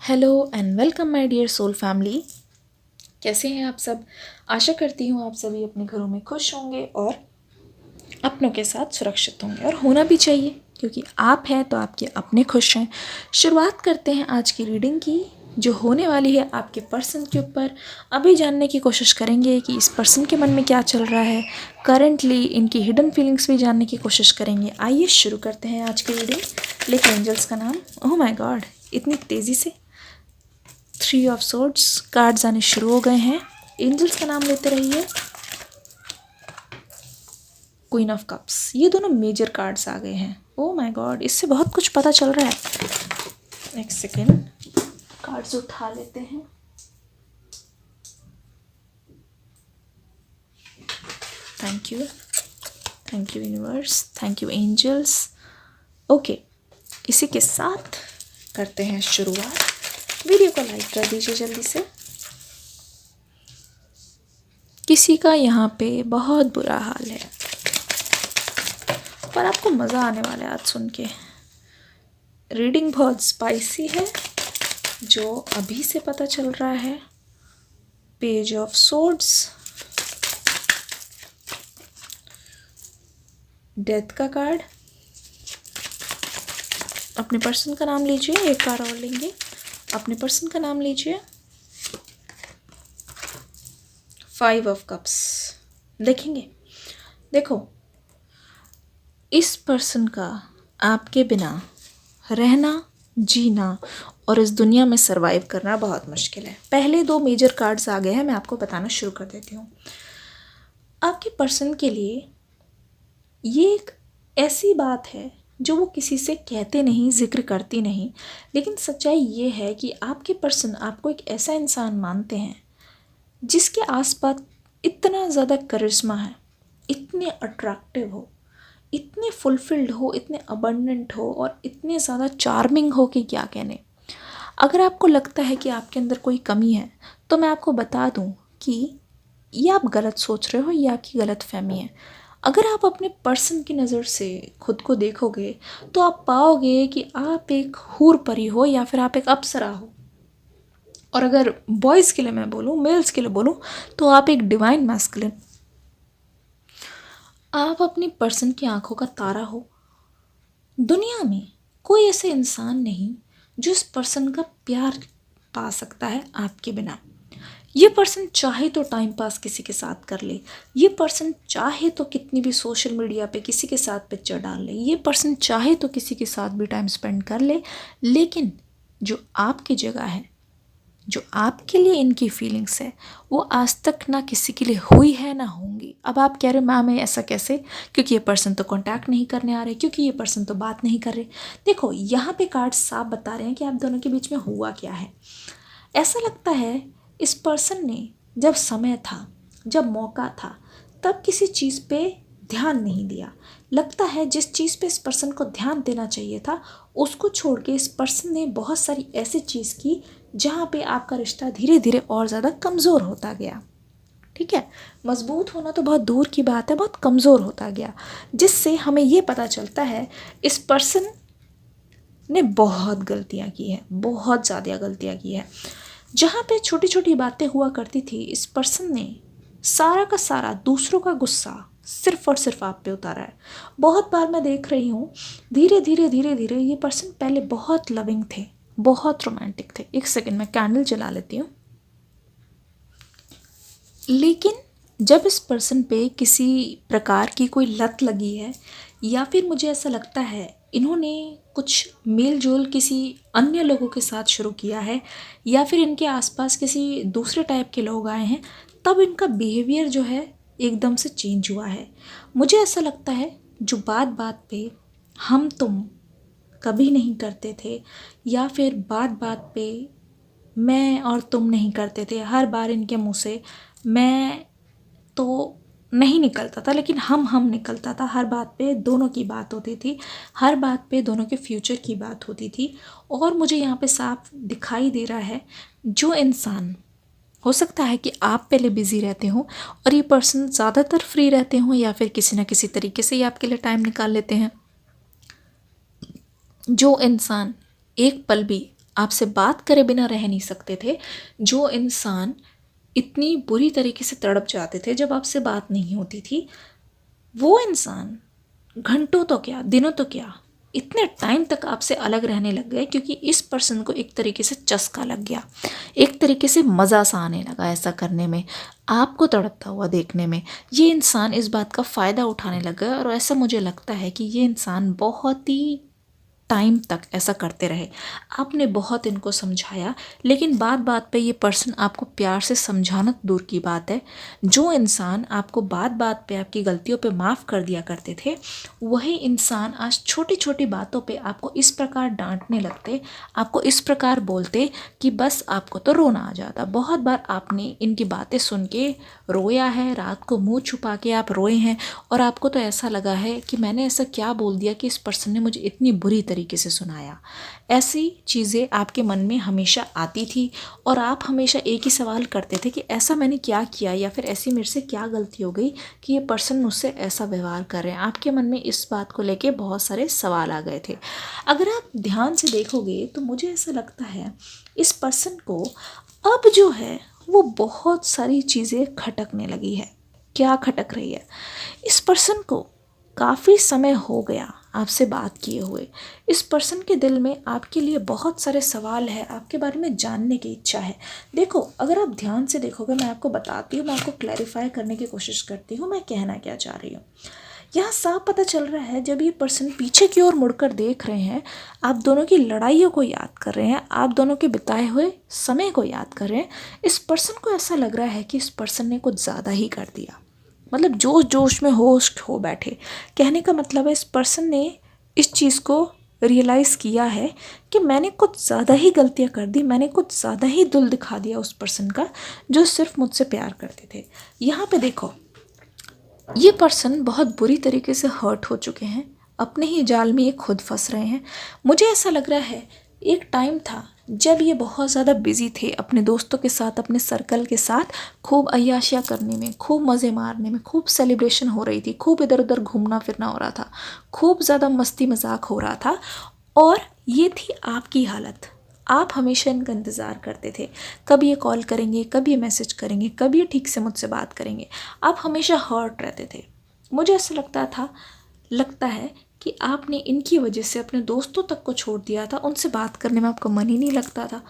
Hello and welcome my dear soul family. कैसे हैं आप सब। आशा करती हूँ आप सभी अपने घरों में खुश होंगे और अपनों के साथ सुरक्षित होंगे, और होना भी चाहिए क्योंकि आप हैं तो आपके अपने खुश हैं। शुरुआत करते हैं आज की रीडिंग की, जो होने वाली है आपके पर्सन के ऊपर। अभी जानने की कोशिश करेंगे कि इस पर्सन के मन में क्या चल रहा है करंटली, इनकी हिडन फीलिंग्स भी जानने की कोशिश करेंगे। आइए शुरू करते हैं आज की रीडिंग। लेकिन एंजल्स का नाम, ओह माय गॉड, इतनी तेज़ी से 3 ऑफ सोर्ड्स कार्ड्स आने शुरू हो गए हैं। एंजल्स का नाम लेते रहिए। क्वीन ऑफ कप्स, ये दोनों मेजर कार्ड्स आ गए हैं। ओह माय गॉड, इससे बहुत कुछ पता चल रहा है। एक सेकेंड, कार्ड्स उठा लेते हैं। Thank you universe, thank you angels. Okay, इसी के साथ करते हैं शुरुआत। वीडियो को लाइक कर दीजिए जल्दी से। किसी का यहाँ पे बहुत बुरा हाल है, पर आपको मज़ा आने वाला है आज सुन के। रीडिंग बहुत स्पाइसी है जो अभी से पता चल रहा है। पेज ऑफ सोर्ड्स, डेथ का कार्ड। अपने पर्सन का नाम लीजिए, एक कार्ड और लेंगे। अपने पर्सन का नाम लीजिए। 5 ऑफ कप्स देखेंगे। देखो, इस पर्सन का आपके बिना रहना, जीना और इस दुनिया में सरवाइव करना बहुत मुश्किल है। पहले 2 मेजर कार्ड्स आ गए हैं, मैं आपको बताना शुरू कर देती हूँ। आपके पर्सन के लिए ये एक ऐसी बात है जो वो किसी से कहते नहीं, जिक्र करती नहीं, लेकिन सच्चाई ये है कि आपके पर्सन आपको एक ऐसा इंसान मानते हैं जिसके आसपास इतना ज़्यादा करिश्मा है, इतने अट्रैक्टिव हो, इतने फुलफिल्ड हो, इतने अबंडेंट हो और इतने ज़्यादा चार्मिंग हो कि क्या कहने। अगर आपको लगता है कि आपके अंदर कोई कमी है तो मैं आपको बता दूं कि ये आप गलत सोच रहे हो, ये आपकी गलत फहमी है। अगर आप अपने पर्सन की नज़र से खुद को देखोगे तो आप पाओगे कि आप एक हूर परी हो या फिर आप एक अप्सरा हो। और अगर बॉयज़ के लिए मैं बोलूँ, मेल्स के लिए बोलूँ, तो आप एक डिवाइन मैस्कुलिन। आप अपनी पर्सन की आंखों का तारा हो। दुनिया में कोई ऐसे इंसान नहीं जो इस पर्सन का प्यार पा सकता है आपके बिना। ये पर्सन चाहे तो टाइम पास किसी के साथ कर ले, ये पर्सन चाहे तो कितनी भी सोशल मीडिया पे किसी के साथ पिक्चर डाल ले, ये पर्सन चाहे तो किसी के साथ भी टाइम स्पेंड कर ले, लेकिन जो आपकी जगह है, जो आपके लिए इनकी फीलिंग्स है, वो आज तक ना किसी के लिए हुई है ना होंगी। अब आप कह रहे हो मैम ऐसा कैसे, क्योंकि ये पर्सन तो कांटेक्ट नहीं करने आ रहे, क्योंकि ये पर्सन तो बात नहीं कर रहे। देखो, यहाँ पे कार्ड्स साफ बता रहे हैं कि आप दोनों के बीच में हुआ क्या है। ऐसा लगता है इस पर्सन ने जब समय था, जब मौका था, तब किसी चीज़ पे ध्यान नहीं दिया। लगता है जिस चीज़ पे इस पर्सन को ध्यान देना चाहिए था उसको छोड़ के इस पर्सन ने बहुत सारी ऐसी चीज़ की जहाँ पे आपका रिश्ता धीरे धीरे और ज़्यादा कमज़ोर होता गया। ठीक है, मजबूत होना तो बहुत दूर की बात है, बहुत कमज़ोर होता गया, जिससे हमें ये पता चलता है इस पर्सन ने बहुत गलतियाँ की हैं, बहुत ज़्यादा गलतियाँ की हैं। जहाँ पे छोटी छोटी बातें हुआ करती थी, इस पर्सन ने सारा का सारा दूसरों का गुस्सा सिर्फ और सिर्फ आप पे उतारा है। बहुत बार मैं देख रही हूँ धीरे धीरे ये पर्सन पहले बहुत लविंग थे, बहुत रोमांटिक थे। एक सेकेंड, मैं कैंडल जला लेती हूँ। लेकिन जब इस पर्सन पे किसी प्रकार की कोई लत लगी है, या फिर मुझे ऐसा लगता है इन्होंने कुछ मेल जोल किसी अन्य लोगों के साथ शुरू किया है, या फिर इनके आसपास किसी दूसरे टाइप के लोग आए हैं, तब इनका बिहेवियर जो है एकदम से चेंज हुआ है। मुझे ऐसा लगता है जो बात बात पे हम तुम कभी नहीं करते थे, या फिर बात बात पे मैं और तुम नहीं करते थे, हर बार इनके मुंह से मैं तो नहीं निकलता था, लेकिन हम निकलता था। हर बात पे दोनों की बात होती थी, हर बात पे दोनों के फ्यूचर की बात होती थी। और मुझे यहाँ पे साफ दिखाई दे रहा है जो इंसान, हो सकता है कि आप पहले बिज़ी रहते हो और ये पर्सन ज़्यादातर फ्री रहते हो, या फिर किसी ना किसी तरीके से ये आपके लिए टाइम निकाल लेते हैं। जो इंसान एक पल भी आपसे बात करे बिना रह नहीं सकते थे, जो इंसान इतनी बुरी तरीके से तड़प जाते थे जब आपसे बात नहीं होती थी, वो इंसान घंटों तो क्या, दिनों तो क्या, इतने टाइम तक आपसे अलग रहने लग गए क्योंकि इस पर्सन को एक तरीके से चस्का लग गया, एक तरीके से मज़ा सा आने लगा ऐसा करने में, आपको तड़पता हुआ देखने में। ये इंसान इस बात का फ़ायदा उठाने लग गया और ऐसा मुझे लगता है कि ये इंसान बहुत ही टाइम तक ऐसा करते रहे। आपने बहुत इनको समझाया, लेकिन बात बात पे ये पर्सन आपको प्यार से समझाना तो दूर की बात है, जो इंसान आपको बात बात पे आपकी गलतियों पे माफ़ कर दिया करते थे, वही इंसान आज छोटी छोटी बातों पे आपको इस प्रकार डांटने लगते, आपको इस प्रकार बोलते कि बस आपको तो रोना आ जाता। बहुत बार आपने इनकी बातें सुन के रोया है, रात को मुंह छुपा के आप रोए हैं और आपको तो ऐसा लगा है कि मैंने ऐसा क्या बोल दिया कि इस पर्सन ने मुझे इतनी बुरी तरीके से सुनाया। ऐसी चीज़ें आपके मन में हमेशा आती थी और आप हमेशा एक ही सवाल करते थे कि ऐसा मैंने क्या किया या फिर ऐसी मेरे से क्या गलती हो गई कि ये पर्सन मुझसे ऐसा व्यवहार कर रहे हैं। आपके मन में इस बात को लेके बहुत सारे सवाल आ गए थे। अगर आप ध्यान से देखोगे तो मुझे ऐसा लगता है इस पर्सन को अब जो है वो बहुत सारी चीज़ें खटकने लगी है। क्या खटक रही है? इस पर्सन को काफ़ी समय हो गया आपसे बात किए हुए। इस पर्सन के दिल में आपके लिए बहुत सारे सवाल है, आपके बारे में जानने की इच्छा है। देखो, अगर आप ध्यान से देखोगे, मैं आपको बताती हूँ, मैं आपको क्लैरिफाई करने की कोशिश करती हूँ मैं कहना क्या चाह रही हूँ। यहाँ साफ पता चल रहा है, जब ये पर्सन पीछे की ओर मुड़कर देख रहे हैं, आप दोनों की लड़ाइयों को याद कर रहे हैं, आप दोनों के बिताए हुए समय को याद कर रहे हैं, इस पर्सन को ऐसा लग रहा है कि इस पर्सन ने कुछ ज़्यादा ही कर दिया। मतलब जोश जोश में होश खो बैठे। कहने का मतलब है इस पर्सन ने इस चीज़ को रियलाइज़ किया है कि मैंने कुछ ज़्यादा ही गलतियाँ कर दी, मैंने कुछ ज़्यादा ही दिल दिखा दिया उस पर्सन का जो सिर्फ मुझसे प्यार करते थे। यहाँ पे देखो, ये पर्सन बहुत बुरी तरीके से हर्ट हो चुके हैं, अपने ही जाल में ये खुद फंस रहे हैं। मुझे ऐसा लग रहा है एक टाइम था जब ये बहुत ज़्यादा बिजी थे अपने दोस्तों के साथ, अपने सर्कल के साथ खूब अय्याशियाँ करने में, खूब मज़े मारने में, खूब सेलिब्रेशन हो रही थी, खूब इधर उधर घूमना फिरना हो रहा था, खूब ज़्यादा मस्ती मजाक हो रहा था। और ये थी आपकी हालत। आप हमेशा इनका इंतज़ार करते थे, कभी ये कॉल करेंगे, कभी ये मैसेज करेंगे, कभी ये ठीक से मुझसे बात करेंगे। आप हमेशा हर्ट रहते थे। मुझे ऐसा लगता है कि आपने इनकी वजह से अपने दोस्तों तक को छोड़ दिया था, उनसे बात करने में आपका मन ही नहीं लगता था।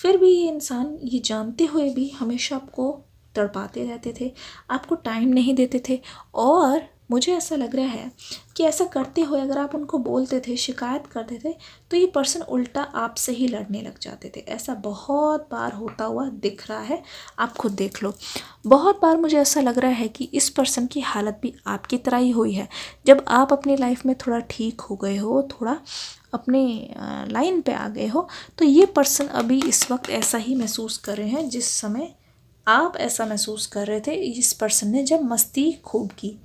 फिर भी ये इंसान ये जानते हुए भी हमेशा आपको तड़पाते रहते थे, आपको टाइम नहीं देते थे। और मुझे ऐसा लग रहा है कि ऐसा करते हुए अगर आप उनको बोलते थे, शिकायत करते थे, तो ये पर्सन उल्टा आपसे ही लड़ने लग जाते थे। ऐसा बहुत बार होता हुआ दिख रहा है, आप खुद देख लो। बहुत बार मुझे ऐसा लग रहा है कि इस पर्सन की हालत भी आपकी तरह ही हुई है। जब आप अपनी लाइफ में थोड़ा ठीक हो गए हो, थोड़ा अपने लाइन पे आ गए हो, तो ये पर्सन अभी इस वक्त ऐसा ही महसूस कर रहे हैं जिस समय आप ऐसा महसूस कर रहे थे इस पर्सन ने जब मस्ती खूब की।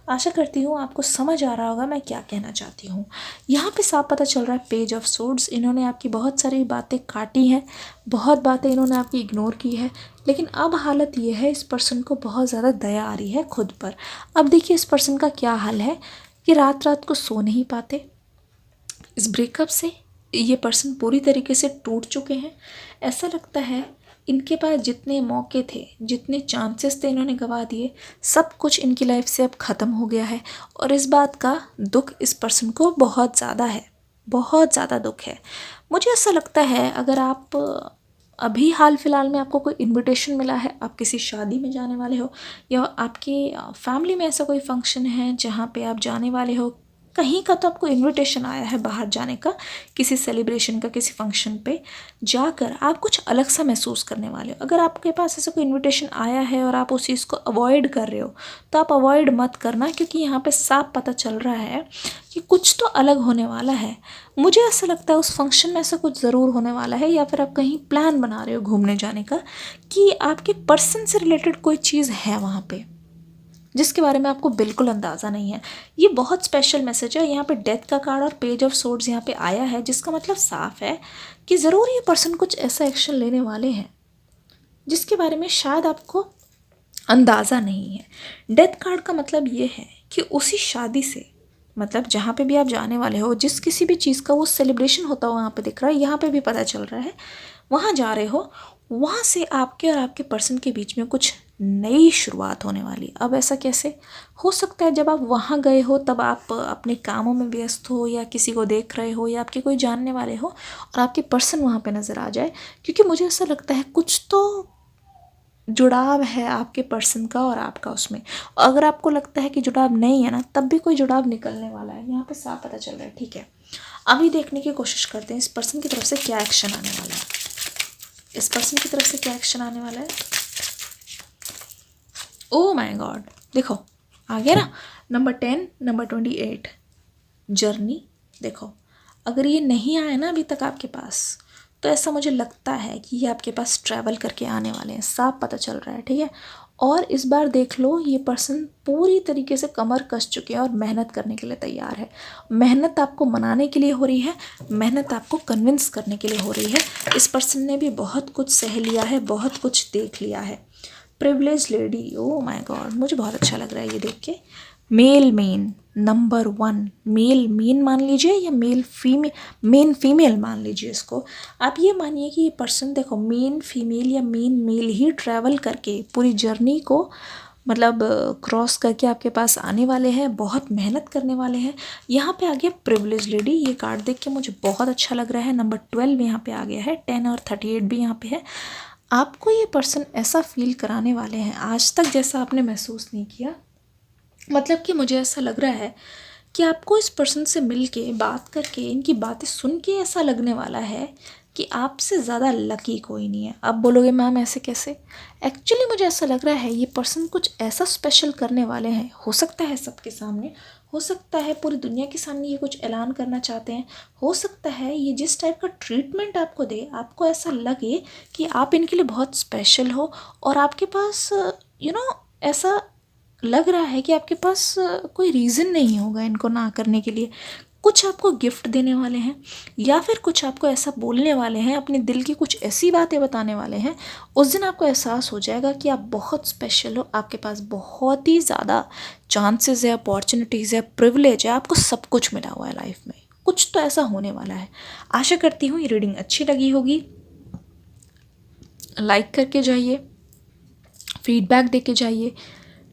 आशा करती हूँ आपको समझ आ रहा होगा मैं क्या कहना चाहती हूँ। यहाँ पे साफ पता चल रहा है पेज ऑफ सोर्ड्स, इन्होंने आपकी बहुत सारी बातें काटी हैं, बहुत बातें इन्होंने आपकी इग्नोर की है, लेकिन अब हालत ये है इस पर्सन को बहुत ज़्यादा दया आ रही है खुद पर। अब देखिए इस पर्सन का क्या हाल है कि रात रात को सो नहीं पाते। इस ब्रेकअप से ये पर्सन पूरी तरीके से टूट चुके हैं। ऐसा लगता है इनके पास जितने मौके थे, जितने चांसेस थे, इन्होंने गंवा दिए। सब कुछ इनकी लाइफ से अब ख़त्म हो गया है और इस बात का दुख इस पर्सन को बहुत ज़्यादा है, बहुत ज़्यादा दुख है। मुझे ऐसा लगता है अगर आप अभी हाल फिलहाल में आपको कोई इनविटेशन मिला है, आप किसी शादी में जाने वाले हो या आपके फैमिली में ऐसा कोई फंक्शन है जहाँ पे आप जाने वाले हो, कहीं का तो आपको इनविटेशन आया है बाहर जाने का, किसी सेलिब्रेशन का, किसी फंक्शन पे जाकर आप कुछ अलग सा महसूस करने वाले हो। अगर आपके पास ऐसा कोई इनविटेशन आया है और आप उस चीज़ को अवॉइड कर रहे हो, तो आप अवॉइड मत करना, क्योंकि यहाँ पे साफ पता चल रहा है कि कुछ तो अलग होने वाला है। मुझे ऐसा लगता है उस फंक्शन में ऐसा कुछ ज़रूर होने वाला है, या फिर आप कहीं प्लान बना रहे हो घूमने जाने का कि आपके पर्सन से रिलेटेड कोई चीज़ है वहाँ पे जिसके बारे में आपको बिल्कुल अंदाज़ा नहीं है। ये बहुत स्पेशल मैसेज है। यहाँ पे डेथ का कार्ड और पेज ऑफ सोर्ड्स यहाँ पे आया है, जिसका मतलब साफ है कि ज़रूर ये पर्सन कुछ ऐसा एक्शन लेने वाले हैं जिसके बारे में शायद आपको अंदाज़ा नहीं है। डेथ कार्ड का मतलब ये है कि उसी शादी से, मतलब जहाँ पे भी आप जाने वाले हो, जिस किसी भी चीज़ का वो सेलिब्रेशन होता हो वहाँ पे दिख रहा है, यहाँ पे भी पता चल रहा है, वहाँ जा रहे हो, वहाँ से आपके और आपके पर्सन के बीच में कुछ नई शुरुआत होने वाली। अब ऐसा कैसे हो सकता है? जब आप वहाँ गए हो तब आप अपने कामों में व्यस्त हो, या किसी को देख रहे हो, या आपके कोई जानने वाले हो और आपके पर्सन वहाँ पे नज़र आ जाए, क्योंकि मुझे ऐसा लगता है कुछ तो जुड़ाव है आपके पर्सन का और आपका उसमें। अगर आपको लगता है कि जुड़ाव नहीं है ना, तब भी कोई जुड़ाव निकलने वाला है, यहाँ पे साफ पता चल रहा है। ठीक है, अभी देखने की कोशिश करते हैं इस पर्सन की तरफ से क्या एक्शन आने वाला है। इस पर्सन की तरफ से क्या एक्शन आने वाला है? ओह माय गॉड, देखो आ गया ना, नंबर 10, नंबर 28, जर्नी। देखो, अगर ये नहीं आया ना अभी तक आपके पास, तो ऐसा मुझे लगता है कि ये आपके पास ट्रैवल करके आने वाले हैं, साफ पता चल रहा है। ठीक है, और इस बार देख लो, ये पर्सन पूरी तरीके से कमर कस चुके हैं और मेहनत करने के लिए तैयार है। मेहनत आपको मनाने के लिए हो रही है, मेहनत आपको कन्विंस करने के लिए हो रही है। इस पर्सन ने भी बहुत कुछ सह लिया है, बहुत कुछ देख लिया है। Privilege lady, oh my god, मुझे बहुत अच्छा लग रहा है ये देख के। Male men number 1, male men मान लीजिए या मेल फीमेल, मेन फीमेल मान लीजिए इसको। आप ये मानिए कि ये पर्सन, देखो, मेन फीमेल या मेन मेल ही ट्रैवल करके पूरी जर्नी को मतलब क्रॉस करके आपके पास आने वाले हैं, बहुत मेहनत करने वाले हैं। यहाँ पे आ गया प्रिविलेज लेडी, ये कार्ड देख के मुझे बहुत अच्छा लग रहा है। नंबर 12 यहाँ पे आ गया है, 10 और 38 भी यहाँ पे है। आपको ये पर्सन ऐसा फील कराने वाले हैं आज तक जैसा आपने महसूस नहीं किया। मतलब कि मुझे ऐसा लग रहा है कि आपको इस पर्सन से मिल के बात करके, इनकी बातें सुन के ऐसा लगने वाला है कि आपसे ज़्यादा लकी कोई नहीं है। अब बोलोगे मैम ऐसे कैसे? एक्चुअली मुझे ऐसा लग रहा है ये पर्सन कुछ ऐसा स्पेशल करने वाले हैं। हो सकता है सबके सामने, हो सकता है पूरी दुनिया के सामने ये कुछ ऐलान करना चाहते हैं, हो सकता है ये जिस टाइप का ट्रीटमेंट आपको दे, आपको ऐसा लगे कि आप इनके लिए बहुत स्पेशल हो, और आपके पास ऐसा लग रहा है कि आपके पास कोई रीज़न नहीं होगा इनको ना करने के लिए। कुछ आपको गिफ्ट देने वाले हैं, या फिर कुछ आपको ऐसा बोलने वाले हैं, अपने दिल की कुछ ऐसी बातें बताने वाले हैं। उस दिन आपको एहसास हो जाएगा कि आप बहुत स्पेशल हो, आपके पास बहुत ही ज़्यादा चांसेस है, अपॉर्चुनिटीज़ है, प्रिविलेज है, आपको सब कुछ मिला हुआ है लाइफ में। कुछ तो ऐसा होने वाला है। आशा करती हूँ ये रीडिंग अच्छी लगी होगी। लाइक करके जाइए, फीडबैक दे के जाइए।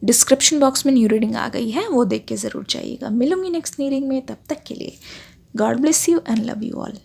डिस्क्रिप्शन बॉक्स में न्यू रीडिंग आ गई है, वो देख के ज़रूर जाइएगा। मिलूंगी नेक्स्ट न्यू रीडिंग में, तब तक के लिए God bless you and love you all.